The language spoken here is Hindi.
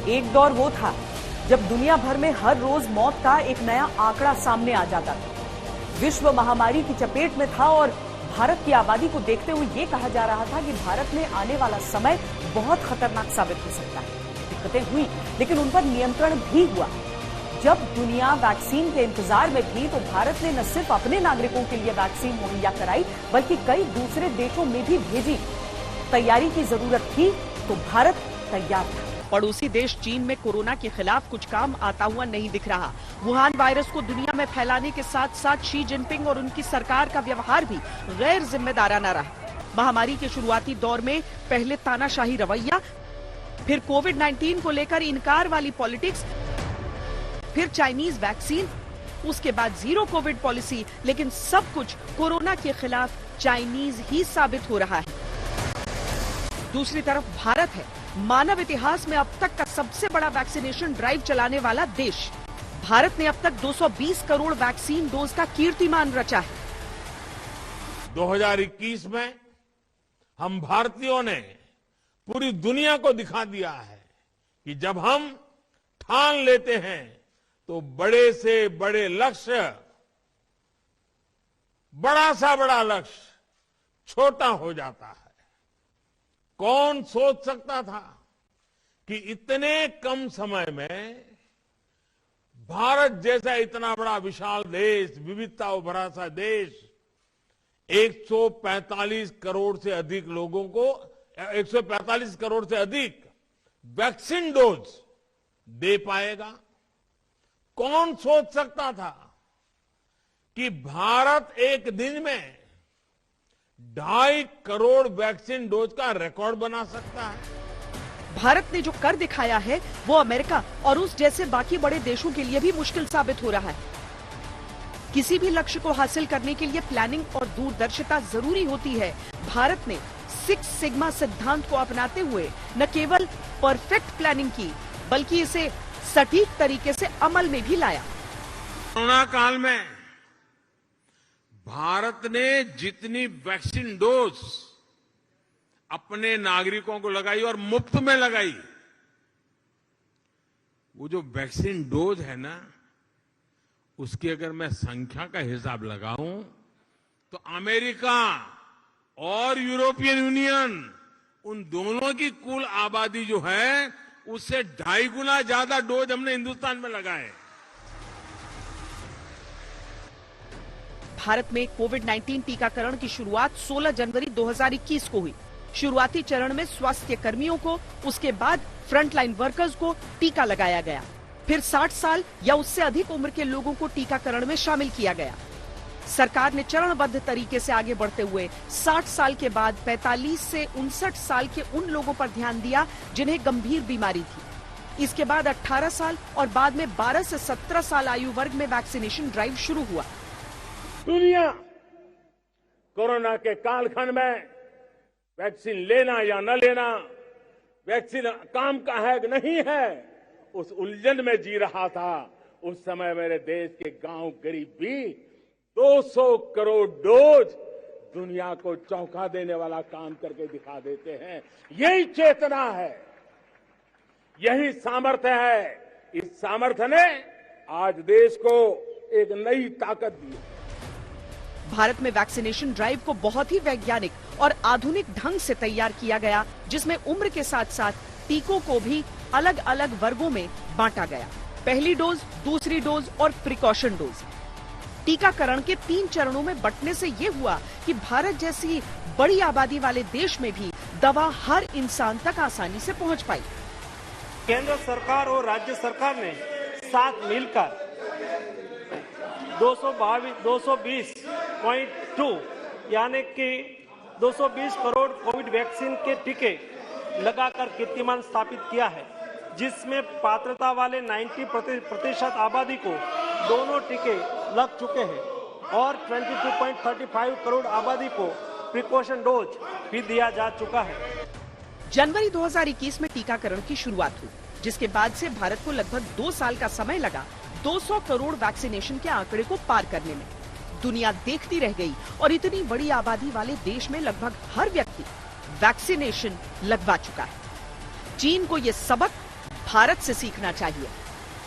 एक दौर वो था जब दुनिया भर में हर रोज मौत का एक नया आंकड़ा सामने आ जाता था। विश्व महामारी की चपेट में था और भारत की आबादी को देखते हुए ये कहा जा रहा था कि भारत में आने वाला समय बहुत खतरनाक साबित हो सकता है। दिक्कतें हुई, लेकिन उन पर नियंत्रण भी हुआ। जब दुनिया वैक्सीन के इंतजार में थी तो भारत ने न सिर्फ अपने नागरिकों के लिए वैक्सीन मुहैया कराई, बल्कि कई दूसरे देशों में भी भेजी। तैयारी की जरूरत थी तो भारत तैयार था। पड़ोसी देश चीन में कोरोना के खिलाफ कुछ काम आता हुआ नहीं दिख रहा। वुहान वायरस को दुनिया में फैलाने के साथ साथ शी जिनपिंग और उनकी सरकार का व्यवहार भी गैर जिम्मेदाराना रहा। महामारी के शुरुआती दौर में पहले तानाशाही रवैया, फिर कोविड-19 को लेकर इनकार वाली पॉलिटिक्स, फिर चाइनीज वैक्सीन, उसके बाद जीरो कोविड पॉलिसी, लेकिन सब कुछ कोरोना के खिलाफ चाइनीज ही साबित हो रहा है। दूसरी तरफ भारत है मानव इतिहास में अब तक का सबसे बड़ा वैक्सीनेशन ड्राइव चलाने वाला देश। भारत ने अब तक 220 करोड़ वैक्सीन डोज का कीर्तिमान रचा है। 2021 में हम भारतीयों ने पूरी दुनिया को दिखा दिया है कि जब हम ठान लेते हैं तो बड़े से बड़े लक्ष्य, बड़ा सा बड़ा लक्ष्य छोटा हो जाता है। कौन सोच सकता था कि इतने कम समय में भारत जैसा इतना बड़ा विशाल देश, विविधता भरा सा देश, 145 करोड़ से अधिक लोगों को 145 करोड़ से अधिक वैक्सीन डोज दे पाएगा। कौन सोच सकता था कि भारत एक दिन में 2.5 करोड़ वैक्सीन डोज का रिकॉर्ड बना सकता है। भारत ने जो कर दिखाया है वो अमेरिका और उस जैसे बाकी बड़े देशों के लिए भी मुश्किल साबित हो रहा है। किसी भी लक्ष्य को हासिल करने के लिए प्लानिंग और दूरदर्शिता जरूरी होती है। भारत ने 6 सिग्मा सिद्धांत को अपनाते हुए न केवल परफेक्ट प्लानिंग की, बल्कि इसे सटीक तरीके से अमल में भी लाया। कोरोना काल में भारत ने जितनी वैक्सीन डोज अपने नागरिकों को लगाई और मुफ्त में लगाई, वो जो वैक्सीन डोज है ना, उसकी अगर मैं संख्या का हिसाब लगाऊं तो अमेरिका और यूरोपियन यूनियन, उन दोनों की कुल आबादी जो है उससे 2.5 गुना ज्यादा डोज हमने हिंदुस्तान में लगाए। भारत में कोविड-19 टीकाकरण की शुरुआत 16 जनवरी 2021 को हुई। शुरुआती चरण में स्वास्थ्य कर्मियों को, उसके बाद फ्रंटलाइन वर्कर्स को टीका लगाया गया। फिर 60 साल या उससे अधिक उम्र के लोगों को टीकाकरण में शामिल किया गया। सरकार ने चरणबद्ध तरीके से आगे बढ़ते हुए 60 साल के बाद 45 से 59 साल के उन लोगों पर ध्यान दिया जिन्हें गंभीर बीमारी थी। इसके बाद 18 साल और बाद में 12 से 17 साल आयु वर्ग में वैक्सीनेशन ड्राइव शुरू हुआ। दुनिया कोरोना के कालखंड में वैक्सीन लेना या न लेना, वैक्सीन काम का है कि नहीं है, उस उलझन में जी रहा था। उस समय मेरे देश के गांव गरीब भी 200 करोड़ डोज दुनिया को चौंका देने वाला काम करके दिखा देते हैं। यही चेतना है, यही सामर्थ्य है। इस सामर्थ्य ने आज देश को एक नई ताकत दी है। भारत में वैक्सीनेशन ड्राइव को बहुत ही वैज्ञानिक और आधुनिक ढंग से तैयार किया गया, जिसमें उम्र के साथ साथ टीकों को भी अलग अलग वर्गों में बांटा गया। पहली डोज, दूसरी डोज और प्रिकॉशन डोज। टीकाकरण के 3 चरणों में बंटने से ये हुआ कि भारत जैसी बड़ी आबादी वाले देश में भी दवा हर इंसान तक आसानी से पहुंच पाई। केंद्र सरकार और राज्य सरकार ने साथ मिलकर 220.2 यानी कि 220 करोड़ कोविड वैक्सीन के टीके लगाकर कीर्तिमान स्थापित किया है, जिसमें पात्रता वाले 90% आबादी को दोनों टीके लग चुके हैं और 22.35 करोड़ आबादी को प्रिकॉशन डोज भी दिया जा चुका है। जनवरी 2021 में टीकाकरण की शुरुआत हुई, जिसके बाद से भारत को लगभग 2 साल का समय लगा 200 करोड़ वैक्सीनेशन के आंकड़े को पार करने में। दुनिया देखती रह गई और इतनी बड़ी आबादी वाले देश में लगभग हर व्यक्ति वैक्सीनेशन लगवा चुका है। चीन को ये सबक भारत से सीखना चाहिए।